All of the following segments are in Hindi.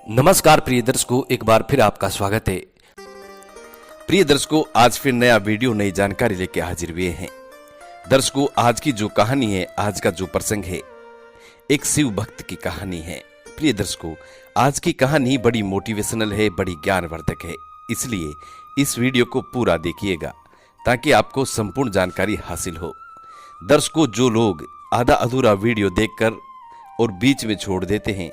नमस्कार प्रिय दर्शकों, एक बार फिर आपका स्वागत है। प्रिय दर्शकों, आज फिर नया वीडियो नई जानकारी लेके हाजिर हुए हैं। दर्शकों, आज की जो कहानी है, आज का जो प्रसंग है, एक शिव भक्त की कहानी है। प्रिय दर्शकों, आज की कहानी बड़ी मोटिवेशनल है, बड़ी ज्ञानवर्धक है, इसलिए इस वीडियो को पूरा देखिएगा ताकि आपको संपूर्ण जानकारी हासिल हो। दर्शकों, जो लोग आधा अधूरा वीडियो देखकर और बीच में छोड़ देते हैं,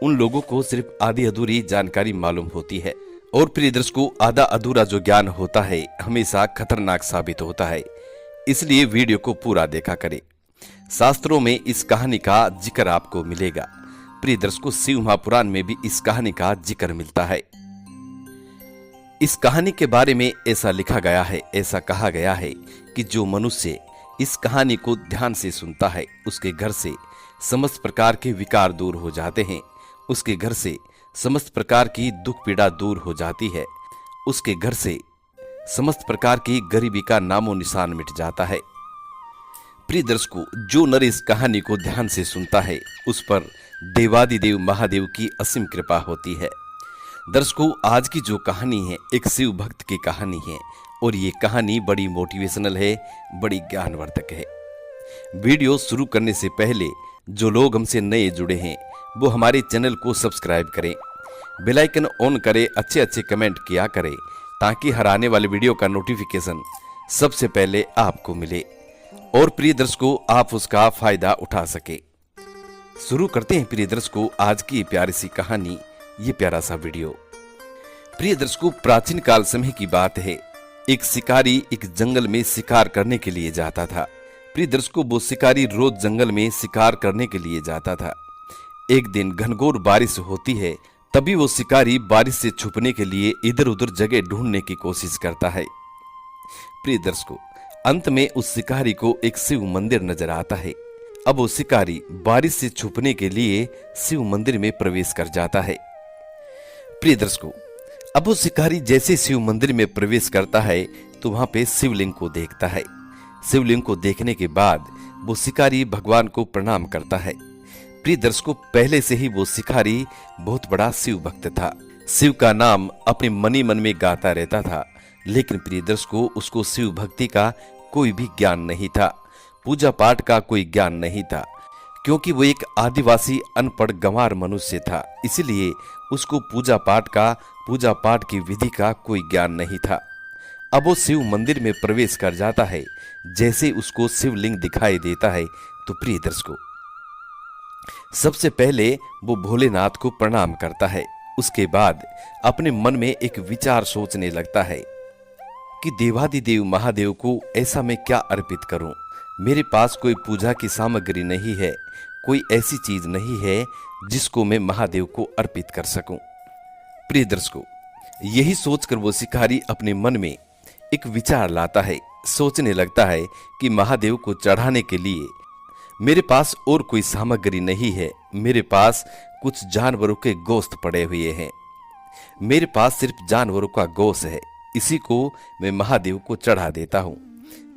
उन लोगों को सिर्फ आधी अधूरी जानकारी मालूम होती है। और प्रिय दर्शकों, आधा अधूरा जो ज्ञान होता है हमेशा खतरनाक साबित होता है, इसलिए वीडियो को पूरा देखा करें। शास्त्रों में इस कहानी का जिक्र आपको मिलेगा। प्रिय दर्शकों, शिव महापुराण में भी इस कहानी का जिक्र मिलता है। इस कहानी के बारे में ऐसा लिखा गया है, ऐसा कहा गया है कि जो मनुष्य इस कहानी को ध्यान से सुनता है, उसके घर से समस्त प्रकार के विकार दूर हो जाते हैं, उसके घर से समस्त प्रकार की दुख पीड़ा दूर हो जाती है, उसके घर से समस्त प्रकार की गरीबी का नामो निशान मिट जाता है। प्रिय दर्शकों, जो नर इस कहानी को ध्यान से सुनता है, उस पर देवादिदेव महादेव की असीम कृपा होती है। दर्शकों, आज की जो कहानी है एक शिव भक्त की कहानी है और ये कहानी बड़ी मोटिवेशनल है, बड़ी ज्ञानवर्धक है। वीडियो शुरू करने से पहले जो लोग हमसे नए जुड़े हैं वो हमारे चैनल को सब्सक्राइब करें, बेल आइकन ऑन करें, अच्छे कमेंट किया करें ताकि हर आने वाले वीडियो का नोटिफिकेशन सबसे पहले आपको मिले और प्रिय दर्शकों आप उसका फायदा उठा सके। शुरू करते हैं प्रिय दर्शकों आज की प्यारी सी कहानी, ये प्यारा सा वीडियो। प्रिय दर्शकों, प्राचीन काल समय की बात है। एक शिकारी एक जंगल में शिकार करने के लिए जाता था। प्रिय दर्शकों, वो शिकारी रोज जंगल में शिकार करने के लिए जाता था। एक दिन घनघोर बारिश होती है, तभी वो शिकारी बारिश से छुपने के लिए इधर उधर जगह ढूंढने की कोशिश करता है। प्रिय दर्शकों, अंत में उस शिकारी को एक शिव मंदिर नजर आता है। अब वो शिकारी बारिश से छुपने के लिए शिव मंदिर में प्रवेश कर जाता है। प्रिय दर्शकों, अब वो शिकारी जैसे शिव मंदिर में प्रवेश करता है तो वहां पे शिवलिंग को देखता है। शिवलिंग को देखने के बाद वो शिकारी भगवान को प्रणाम करता है। प्रिय दर्शकों, पहले से ही वो शिकारी बहुत बड़ा शिव भक्त था। शिव का नाम अपने मनी मन में गाता रहता था, लेकिन प्रिय दर्शकों उसको शिव भक्ति का कोई भी ज्ञान नहीं था, पूजा पाठ का कोई ज्ञान नहीं था, क्योंकि वो एक आदिवासी अनपढ़ गंवार मनुष्य था। इसलिए उसको पूजा पाठ की विधि का कोई ज्ञान नहीं था। अब वो शिव मंदिर में प्रवेश कर जाता है। जैसे उसको शिवलिंग दिखाई देता है तो प्रिय दर्शकों सबसे पहले वो भोलेनाथ को प्रणाम करता है। उसके बाद अपने मन में एक विचार सोचने लगता है कि देवादिदेव महादेव को ऐसा मैं क्या अर्पित करूं। मेरे पास कोई पूजा की सामग्री नहीं है, कोई ऐसी चीज नहीं है जिसको मैं महादेव को अर्पित कर सकूं। प्रिय दर्शकों, यही सोचकर वो शिकारी अपने मन में एक विचार लाता है। सोचने लगता है कि महादेव को चढ़ाने के लिए मेरे पास और कोई सामग्री नहीं है, मेरे पास कुछ जानवरों के गोश्त पड़े हुए हैं, मेरे पास सिर्फ जानवरों का गोश्त है, इसी को मैं महादेव को चढ़ा देता हूं।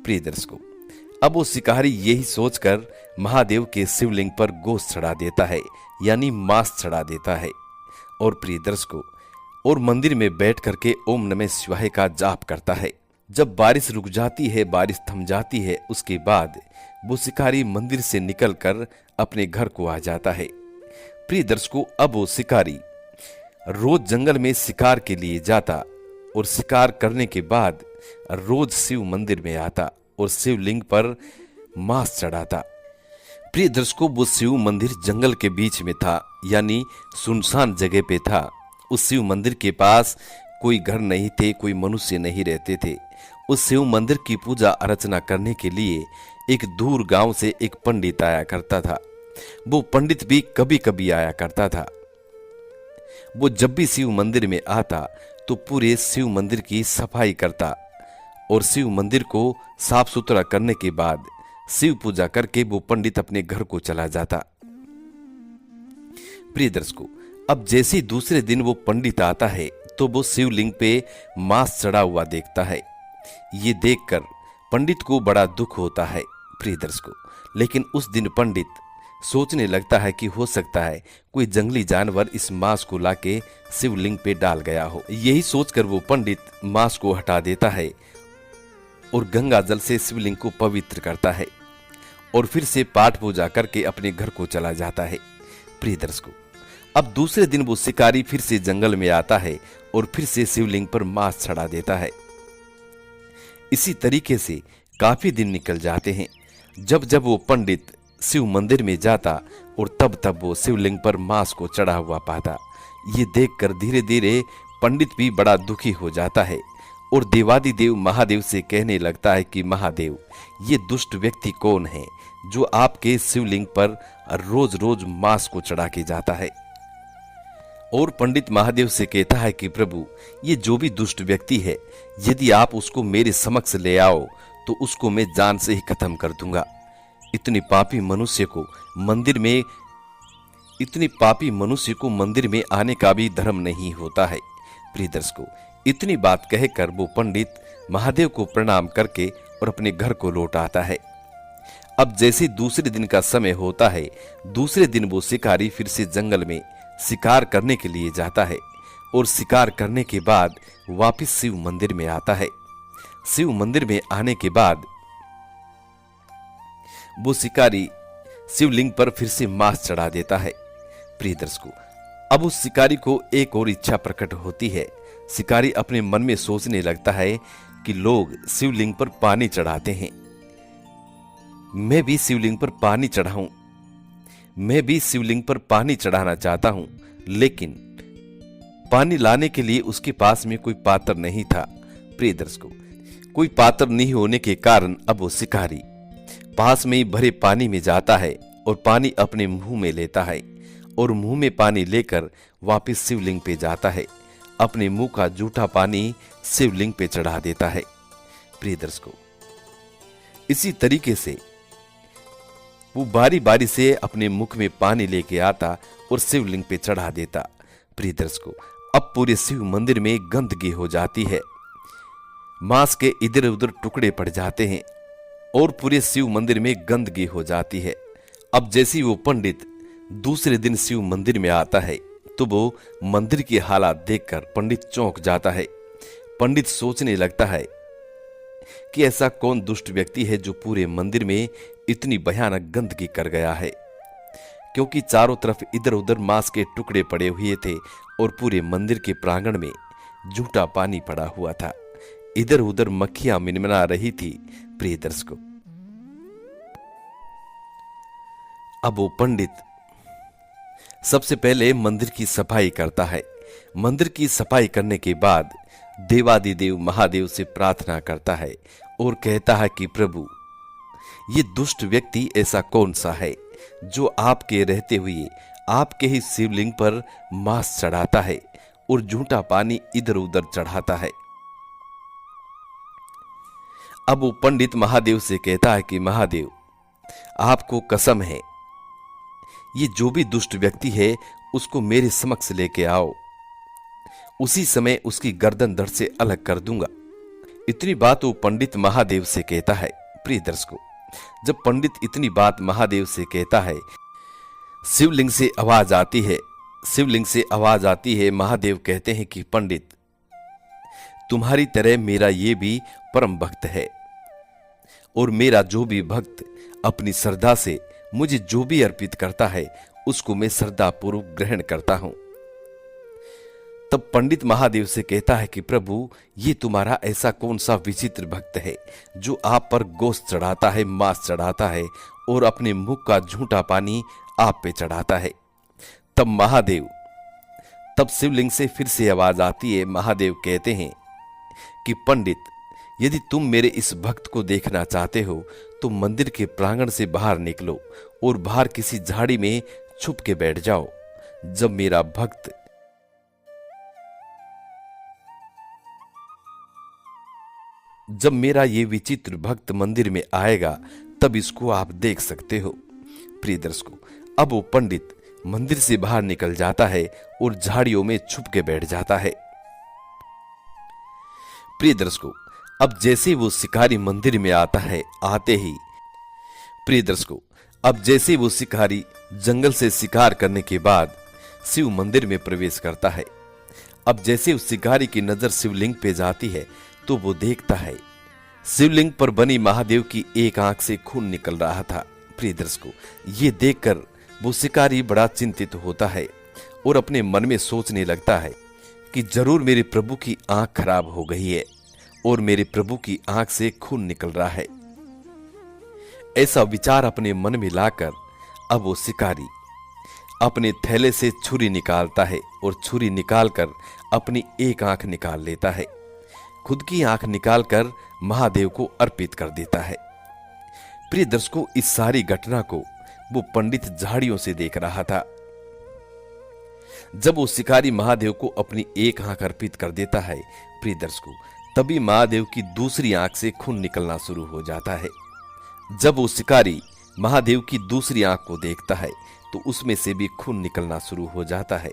प्रिय दर्शकों, अब वो शिकारी यही सोचकर महादेव के शिवलिंग पर गोश्त चढ़ा देता है, यानी मांस चढ़ा देता है। और प्रिय दर्शकों, और मंदिर में बैठ करके ओम नमः शिवाय का जाप करता है। जब बारिश रुक जाती है, बारिश थम जाती है, उसके बाद वो शिकारी मंदिर से निकलकर अपने घर को आ जाता है। प्रिय दर्शकों, अब वो शिकारी रोज जंगल में शिकार के लिए जाता और शिकार करने के बाद रोज शिव मंदिर में आता और शिवलिंग पर मांस चढ़ाता। प्रिय दर्शकों, वो शिव मंदिर जंगल के बीच में था, यानी सुनसान जगह पे था। उस शिव मंदिर के पास कोई घर नहीं थे, कोई मनुष्य नहीं रहते थे। उस शिव मंदिर की पूजा अर्चना करने के लिए एक दूर गांव से एक पंडित आया करता था। वो पंडित भी कभी कभी आया करता था। वो जब भी शिव मंदिर में आता तो पूरे शिव मंदिर की सफाई करता और शिव मंदिर को साफ सुथरा करने के बाद शिव पूजा करके वो पंडित अपने घर को चला जाता। प्रिय दर्शकों, अब जैसे ही दूसरे दिन वो पंडित आता है तो वो शिवलिंग पे मांस चढ़ा हुआ देखता है। ये देखकर पंडित को बड़ा दुख होता है। प्रिय दर्शकों, लेकिन उस दिन पंडित सोचने लगता है कि हो सकता है कोई जंगली जानवर इस मांस को लाके शिवलिंग पे डाल गया हो। यही सोचकर वो पंडित मांस को हटा देता है और गंगा जल से शिवलिंग को पवित्र करता है और फिर से पाठ पूजा करके अपने घर को चला जाता है। प्रिय दर्शकों, अब दूसरे दिन वो शिकारी फिर से जंगल में आता है और फिर से शिवलिंग पर मांस चढ़ा देता है। इसी तरीके से काफी दिन निकल जाते हैं। जब जब वो पंडित शिव मंदिर में जाता और तब वो शिवलिंग पर मांस को चढ़ा हुआ पाता। ये देखकर धीरे धीरे पंडित भी बड़ा दुखी हो जाता है और देवादिदेव महादेव से कहने लगता है कि महादेव, ये दुष्ट व्यक्ति कौन है जो आपके शिवलिंग पर रोज रोज मांस को चढ़ा के जाता है। और पंडित महादेव से कहता है कि प्रभु, ये जो भी दुष्ट व्यक्ति है, यदि आप उसको मेरे समक्ष ले आओ तो उसको मैं जान से ही खत्म कर दूंगा। इतने पापी मनुष्य को मंदिर में आने का भी धर्म नहीं होता है। प्रिय दर्शकों, इतनी बात कहकर वो पंडित महादेव को प्रणाम करके और अपने घर को लौट आता है। अब जैसे दूसरे दिन का समय होता है, दूसरे दिन वो शिकारी फिर से जंगल में शिकार करने के लिए जाता है और शिकार करने के बाद वापस शिव मंदिर में आता है। शिव मंदिर में आने के बाद वो शिकारी शिवलिंग पर फिर से मांस चढ़ा देता है। प्रिय दर्शकों, अब उस शिकारी को एक और इच्छा प्रकट होती है। शिकारी अपने मन में सोचने लगता है कि लोग शिवलिंग पर पानी चढ़ाते हैं, मैं भी शिवलिंग पर पानी चढ़ाऊं। मैं भी शिवलिंग पर पानी चढ़ाना चाहता हूं, लेकिन पानी लाने के लिए उसके पास में कोई पात्र नहीं था। प्रिय दर्शकों, कोई पात्र नहीं होने के कारण अब वो शिकारी पास में ही भरे पानी में जाता है और पानी अपने मुंह में लेता है और मुंह में पानी लेकर वापस शिवलिंग पे जाता है। अपने मुंह का जूठा पानी शिवलिंग पे चढ़ा देता है। प्रिय दर्शकों, इसी तरीके से वो बारी बारी से अपने मुख में पानी लेके आता और शिवलिंग पे चढ़ा देता। प्रिय दर्शकों, अब पूरे शिव मंदिर में गंदगी हो जाती है, मांस के इधर उधर टुकड़े पड़ जाते हैं और पूरे शिव मंदिर में गंदगी हो जाती है। अब जैसे वो पंडित दूसरे दिन शिव मंदिर में आता है तो वो मंदिर की हालात देखकर पंडित चौंक जाता है। पंडित सोचने लगता है कि ऐसा कौन दुष्ट व्यक्ति है जो पूरे मंदिर में इतनी भयानक गंदगी कर गया है, क्योंकि चारों तरफ इधर उधर मांस के टुकड़े पड़े हुए थे और पूरे मंदिर के प्रांगण में जूठा पानी पड़ा हुआ था। इधर उधर मक्खियां मिनमिना रही थी। प्रिय दर्शकों, अब वो पंडित सबसे पहले मंदिर की सफाई करता है। मंदिर की सफाई करने के बाद देवादिदेव महादेव से प्रार्थना करता है और कहता है कि प्रभु, ये दुष्ट व्यक्ति ऐसा कौन सा है जो आपके रहते हुए आपके ही शिवलिंग पर मांस चढ़ाता है और झूठा पानी इधर उधर चढ़ाता है। अब वो पंडित महादेव से कहता है कि महादेव, आपको कसम है, ये जो भी दुष्ट व्यक्ति है उसको मेरे समक्ष लेके आओ, उसी समय उसकी गर्दन धड़ से अलग कर दूंगा। इतनी बात वो पंडित महादेव से कहता है। प्रिय दर्शकों, जब पंडित इतनी बात महादेव से कहता है, शिवलिंग से आवाज आती है। शिवलिंग से आवाज आती है। महादेव कहते हैं कि पंडित, तुम्हारी तरह मेरा ये भी परम भक्त है और मेरा जो भी भक्त अपनी श्रद्धा से मुझे जो भी अर्पित करता है उसको मैं श्रद्धा पूर्वक ग्रहण करता हूं। तब पंडित महादेव से कहता है कि प्रभु, ये तुम्हारा ऐसा कौन सा विचित्र भक्त है जो आप पर गोश्त चढ़ाता है, मांस चढ़ाता है और अपने मुख का झूठा पानी आप पे चढ़ाता है। तब शिवलिंग से फिर से आवाज आती है। महादेव कहते हैं कि पंडित, यदि तुम मेरे इस भक्त को देखना चाहते हो तो मंदिर के प्रांगण से बाहर निकलो और बाहर किसी झाड़ी में छुप के बैठ जाओ। जब मेरा ये विचित्र भक्त मंदिर में आएगा तब इसको आप देख सकते हो। प्रिय दर्शकों, अब वो पंडित मंदिर से बाहर निकल जाता है और झाड़ियों में छुप के बैठ जाता है। प्रिय दर्शकों, अब जैसे वो शिकारी मंदिर में आता है, आते ही प्रिय दर्शकों, अब जैसे वो शिकारी जंगल से शिकार करने के बाद शिव मंदिर में प्रवेश करता है, अब जैसे उस शिकारी की नजर शिवलिंग पे जाती है तो वो देखता है शिवलिंग पर बनी महादेव की एक आंख से खून निकल रहा था। प्रिय दर्शकों, ये देखकर वो शिकारी बड़ा चिंतित होता है और अपने मन में सोचने लगता है कि जरूर मेरे प्रभु की आंख खराब हो गई है और मेरे प्रभु की आंख से खून निकल रहा है। ऐसा विचार अपने मन में लाकर अब वो शिकारी अपने थैले से छुरी निकालता है और छुरी निकालकर अपनी एक आंख निकाल लेता है। खुद की आंख निकालकर महादेव को अर्पित कर देता है। प्रिय दर्शकों, इस सारी घटना को वो पंडित झाड़ियों से देख रहा था। जब वो शिकारी महादेव को अपनी एक आंख अर्पित कर देता है, प्रिय दर्शकों, तभी महादेव की दूसरी आंख से खून निकलना शुरू हो जाता है। जब वो शिकारी महादेव की दूसरी आंख को देखता है तो उसमें से भी खून निकलना शुरू हो जाता है।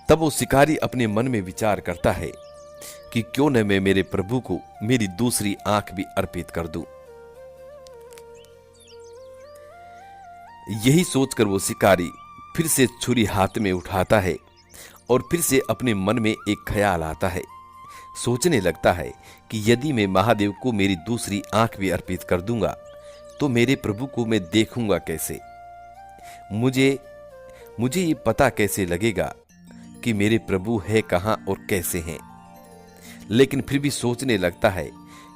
तब वो शिकारी अपने मन में विचार करता है कि क्यों न मैं मेरे प्रभु को मेरी दूसरी आंख भी अर्पित कर दूं। यही सोचकर वो शिकारी फिर से छुरी हाथ में उठाता है और फिर से अपने मन में एक ख्याल आता है। सोचने लगता है कि यदि मैं महादेव को मेरी दूसरी आंख भी अर्पित कर दूंगा तो मेरे प्रभु को मैं देखूंगा कैसे। मुझे ये पता कैसे लगेगा कि मेरे प्रभु है कहां और कैसे हैं। लेकिन फिर भी सोचने लगता है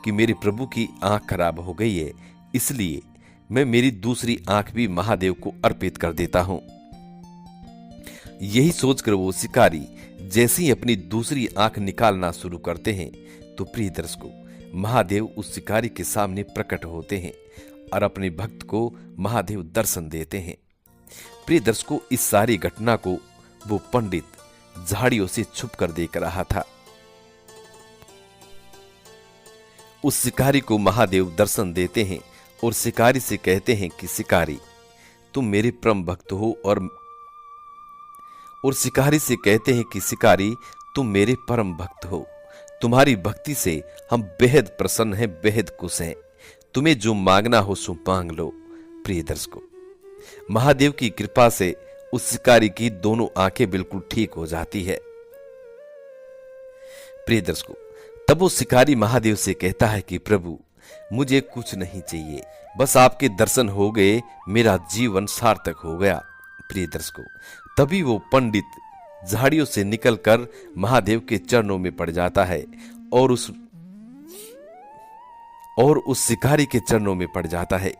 कि मेरे प्रभु की आंख खराब हो गई है, इसलिए मैं मेरी दूसरी आंख भी महादेव को अर्पित कर देता हूं। यही सोचकर वो शिकारी जैसे ही अपनी दूसरी आंख निकालना शुरू करते हैं तो प्रिय दर्शकों, महादेव उस शिकारी के सामने प्रकट होते हैं और अपने भक्त को महादेव दर्शन देते हैं। प्रिय दर्शकों, इस सारी घटना को वो पंडित झाड़ियों से छुप कर देख रहा था। उस शिकारी को महादेव दर्शन देते हैं और शिकारी से कहते हैं कि शिकारी, तुम मेरे परम भक्त हो और शिकारी से कहते हैं कि शिकारी, तुम मेरे परम भक्त हो। तुम्हारी भक्ति से हम बेहद प्रसन्न हैं, बेहद खुश हैं। तुम्हें जो मांगना हो सो मांग लो। प्रिय दर्शकों, महादेव की कृपा से उस शिकारी की दोनों आंखें बिल्कुल ठीक हो जाती है। प्रिय दर्शकों, तब वो शिकारी महादेव से कहता है कि प्रभु, मुझे कुछ नहीं चाहिए, बस आपके दर्शन हो गए, मेरा जीवन सार्थक हो गया। प्रिय दर्शकों, तभी वो पंडित झाड़ियों से निकलकर महादेव के चरणों में पड़ जाता है और उस शिकारी के चरणों में पड़ जाता है।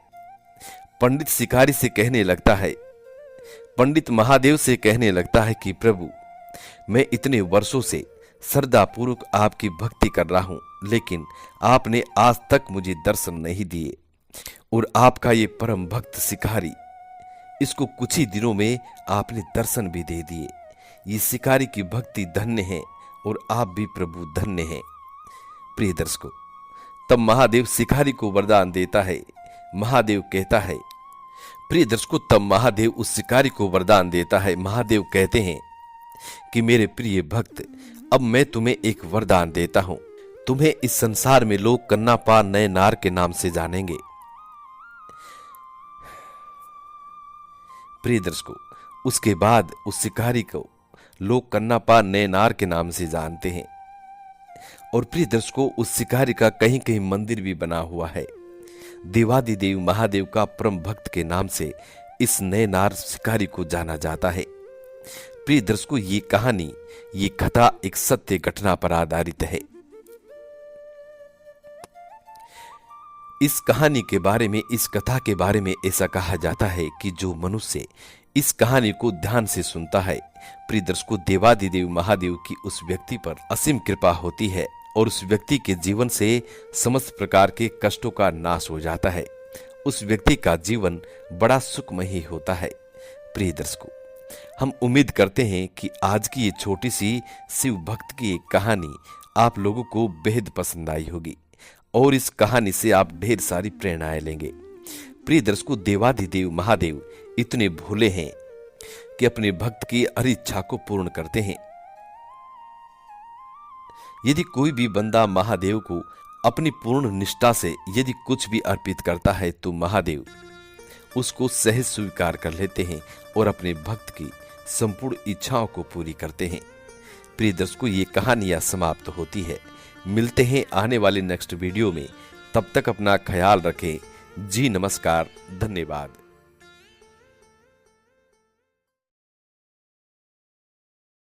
पंडित शिकारी से कहने लगता है, पंडित महादेव से कहने लगता है कि प्रभु, मैं इतने वर्षों से श्रद्धापूर्वक आपकी भक्ति कर रहा हूं, लेकिन आपने आज तक मुझे दर्शन नहीं दिए और आपका ये परम भक्त शिकारी, इसको कुछ ही दिनों में आपने दर्शन भी दे दिए। ये शिकारी की भक्ति धन्य है और आप भी प्रभु धन्य हैं। प्रिय दर्शकों, तब महादेव शिकारी को वरदान देता है। महादेव कहता है, प्रिय दर्शकों, तब महादेव उस शिकारी को वरदान देता है। महादेव कहते हैं कि मेरे प्रिय भक्त, अब मैं तुम्हें एक वरदान देता हूं। तुम्हें इस संसार में लोग कन्नापा नए नार के नाम से जानेंगे। प्रिय दर्शकों, उसके बाद उस शिकारी को लोग कन्नापा नए नार के नाम से जानते हैं। और प्रिय दर्शकों, उस शिकारी का कहीं कहीं मंदिर भी बना हुआ है। देवादिदेव महादेव का परम भक्त के नाम से इस नए नार शिकारी को जाना जाता है। प्रिय दर्शकों, ये कहानी, ये कथा एक सत्य घटना पर आधारित है। इस कहानी के बारे में, इस कथा के बारे में ऐसा कहा जाता है कि जो मनुष्य इस कहानी को ध्यान से सुनता है, प्रिय दर्शकों, देवादिदेव महादेव की उस व्यक्ति पर असीम कृपा होती है और उस व्यक्ति के जीवन से समस्त प्रकार के कष्टों का नाश हो जाता है। उस व्यक्ति का जीवन बड़ा सुखमय होता है। प्रिय दर्शकों, हम उम्मीद करते हैं कि आज की ये छोटी सी शिव भक्त की एक कहानी आप लोगों को बेहद पसंद आई होगी और इस कहानी से आप ढेर सारी प्रेरणाएं लेंगे। प्रिय दर्शकों, देवाधिदेव महादेव इतने भोले हैं कि अपने भक्त की हर इच्छा को पूर्ण करते हैं। यदि कोई भी बंदा महादेव को अपनी पूर्ण निष्ठा से यदि कुछ भी अर्पित करता है तो महादेव उसको सहज स्वीकार कर लेते हैं और अपने भक्त की संपूर्ण इच्छाओं को पूरी करते हैं। प्रिय दर्शकों, ये कहानी यहाँ समाप्त होती है। मिलते हैं आने वाले नेक्स्ट वीडियो में। तब तक अपना ख्याल रखें। जी नमस्कार, धन्यवाद।